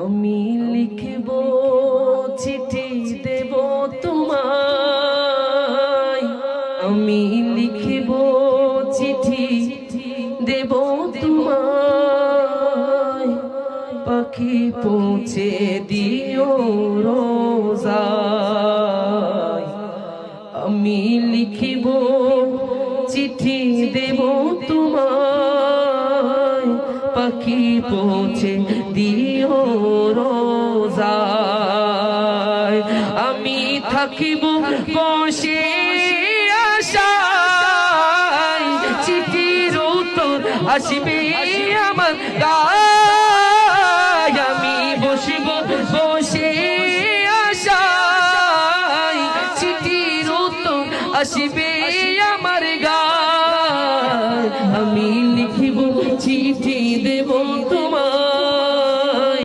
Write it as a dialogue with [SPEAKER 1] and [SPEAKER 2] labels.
[SPEAKER 1] আমি লিখব চিঠি দেব তোমায়, আমি লিখব চিঠি দেব তোমায়, পাখি পৌঁছে দিও রোজায়। আমি লিখব চিঠি দেব তোমায়, পাখি পৌঁছে দিও রোজায়। আমি থাকিব বসে আশায়, চিঠির উত্তর আসবে